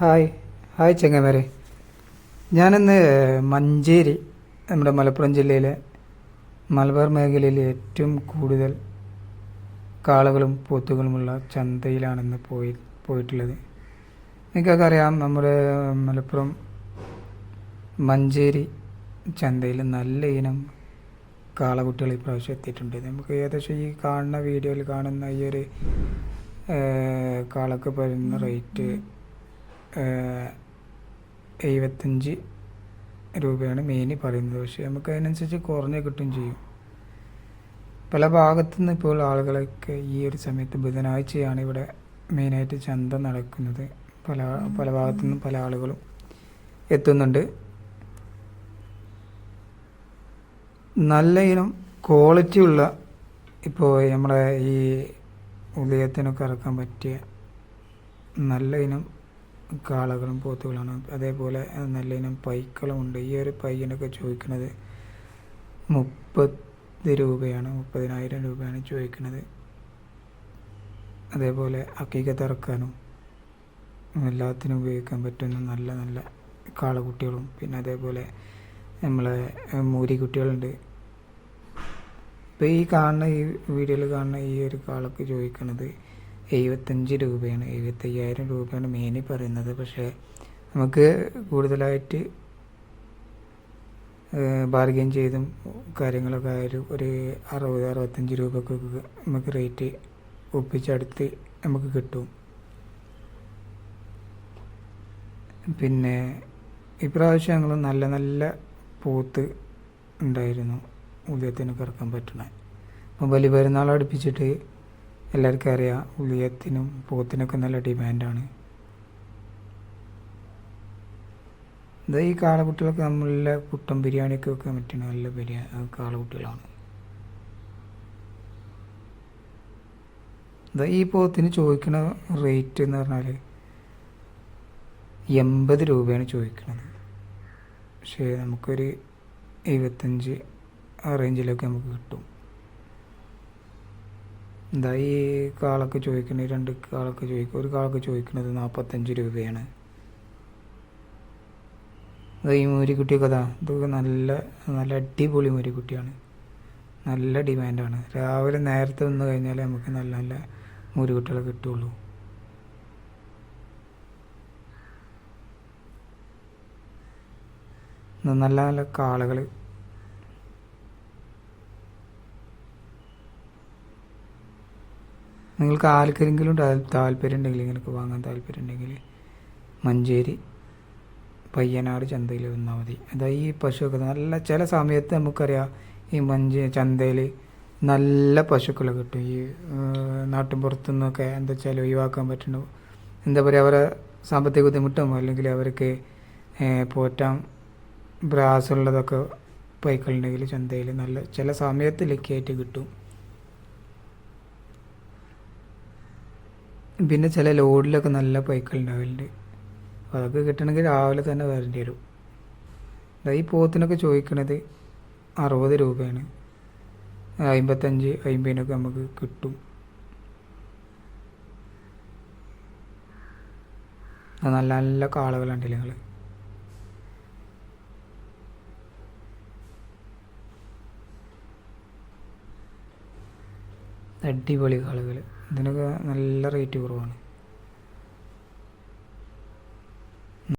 Hi hi ചങ്ങന്മാരെ. ഞാനിന്ന് മഞ്ചേരി, നമ്മുടെ മലപ്പുറം ജില്ലയിലെ മലബാർ മേഖലയിൽ ഏറ്റവും കൂടുതൽ കാളകളും പോത്തുകളുമുള്ള ചന്തയിലാണിന്ന് പോയിട്ടുള്ളത്. നിങ്ങൾക്കൊക്കെ അറിയാം, നമ്മുടെ മലപ്പുറം മഞ്ചേരി ചന്തയിൽ നല്ല ഇനം കാളകുട്ടികൾ ഇപ്രാവശ്യം എത്തിയിട്ടുണ്ട്. നമുക്ക് ഏകദേശം ഈ കാണുന്ന വീഡിയോയിൽ കാണുന്ന ഈ ഒരു കാളക്ക് പറയുന്ന റേറ്റ് 75 രൂപയാണ് മെയിൻ പറയുന്നത്. പക്ഷേ നമുക്ക് അതിനനുസരിച്ച് കുറഞ്ഞ് കിട്ടുകയും ചെയ്യും. പല ഭാഗത്തുനിന്ന് ഇപ്പോൾ ആളുകളൊക്കെ ഈ ഒരു സമയത്ത് ബുധനാഴ്ചയാണ് ഇവിടെ മെയിനായിട്ട് ചന്ത നടക്കുന്നത്. പല ഭാഗത്തുനിന്നും പല ആളുകളും എത്തുന്നുണ്ട്. നല്ല ഇനം ക്വാളിറ്റി ഉള്ള, ഇപ്പോൾ നമ്മുടെ ഈ ഉദയത്തിനൊക്കെ ഇറക്കാൻ പറ്റിയ നല്ല ഇനം കാളകളും പോത്തുകളാണ്. അതേപോലെ നല്ല ഇനം പൈക്കളുമുണ്ട്. ഈ ഒരു പയ്യനൊക്കെ ചോദിക്കുന്നത് 30 രൂപയാണ്, 30,000 രൂപയാണ് ചോദിക്കുന്നത്. അതേപോലെ അക്കീക്കത്ത് ഇറക്കാനും എല്ലാത്തിനും ഉപയോഗിക്കാൻ പറ്റുന്ന നല്ല നല്ല കാളക്കുട്ടികളും, പിന്നെ അതേപോലെ നമ്മളെ മൂരി കുട്ടികളുണ്ട്. ഇപ്പോൾ ഈ വീഡിയോയിൽ കാണുന്ന ഈ ഒരു കാളക്ക് ചോദിക്കുന്നത് 75 രൂപയാണ്, 75,000 രൂപയാണ് മെയിനി പറയുന്നത്. പക്ഷേ നമുക്ക് കൂടുതലായിട്ട് ബാർഗെയിൻ ചെയ്തും കാര്യങ്ങളൊക്കെ ഒരു 60-65 രൂപക്കൊക്കെ നമുക്ക് റേറ്റ് ഒപ്പിച്ചടുത്ത് നമുക്ക് കിട്ടും. പിന്നെ ഇപ്രാവശ്യം ഞങ്ങൾ നല്ല നല്ല പോത്ത് ഉണ്ടായിരുന്നു ഉദയത്തിനൊക്കെ ഇറക്കാൻ പറ്റണേ. അപ്പോൾ ബലി പെരുന്നാൾ അടുപ്പിച്ചിട്ട് എല്ലാവർക്കും അറിയാം, ഉദയത്തിനും പോത്തിനൊക്കെ നല്ല ഡിമാൻഡാണ്. ഇത് ഈ കാളക്കുട്ടികളൊക്കെ നമ്മളുടെ പുട്ടൻ ബിരിയാണിയൊക്കെ വെക്കാൻ പറ്റുന്ന നല്ല കാളക്കുട്ടികളാണ്. ഈ പോത്തിന് ചോദിക്കുന്ന റേറ്റ് എന്ന് പറഞ്ഞാൽ 80 രൂപയാണ് ചോദിക്കുന്നത്. പക്ഷേ നമുക്കൊരു 75 ആ റേഞ്ചിലൊക്കെ നമുക്ക് കിട്ടും. ഈ കാളൊക്കെ ചോദിക്കുന്നത്, ഒരു കാളൊക്കെ ചോദിക്കുന്നത് 45 രൂപയാണ്. ഈ മൂരിക്കുട്ടിയൊക്കെ ഇതൊക്കെ നല്ല നല്ല അടിപൊളി മൂരിക്കുട്ടിയാണ്, നല്ല ഡിമാൻഡാണ്. രാവിലെ നേരത്തെ വന്നു കഴിഞ്ഞാൽ നമുക്ക് നല്ല നല്ല മൂരിക്കുട്ടികളെ കിട്ടുള്ളൂ. നല്ല നല്ല കാളകൾ നിങ്ങൾക്ക് ആർക്കെങ്കിലും താല്പര്യം ഉണ്ടെങ്കിൽ, ഇങ്ങനെയൊക്കെ വാങ്ങാൻ താല്പര്യം ഉണ്ടെങ്കിൽ മഞ്ചേരി പയ്യനാട് ചന്തയിൽ വന്നാൽ മതി. ഈ പശുവൊക്കെ നല്ല, ചില സമയത്ത് നമുക്കറിയാം ഈ ചന്തയിൽ നല്ല പശുക്കളെ കിട്ടും. ഈ നാട്ടിൻ പുറത്തുനിന്നൊക്കെ എന്താ വെച്ചാൽ ഒഴിവാക്കാൻ പറ്റുന്നു, എന്താ പറയുക, അവരെ സാമ്പത്തിക ബുദ്ധിമുട്ടും അല്ലെങ്കിൽ അവർക്ക് പോറ്റാൻ ബ്രാസുള്ളതൊക്കെ പൈക്കളുണ്ടെങ്കിൽ ചന്തയിൽ നല്ല ചില സമയത്ത് ലക്കിയായിട്ട് കിട്ടും. പിന്നെ ചില ലോഡിലൊക്കെ നല്ല പൈക്കൾ ഉണ്ടാവലുണ്ട്. അപ്പോൾ അതൊക്കെ കിട്ടണമെങ്കിൽ രാവിലെ തന്നെ വരേണ്ടി വരും. ഈ പോത്തിനൊക്കെ ചോദിക്കണത് 60 രൂപയാണ്, 55-50 നമുക്ക് കിട്ടും. നല്ല നല്ല കാളകളുണ്ടല്ലേ നിങ്ങൾ. അടിപൊളി കാളകൾ, ഇതിനൊക്കെ നല്ല റേറ്റ് കുറവാണ്.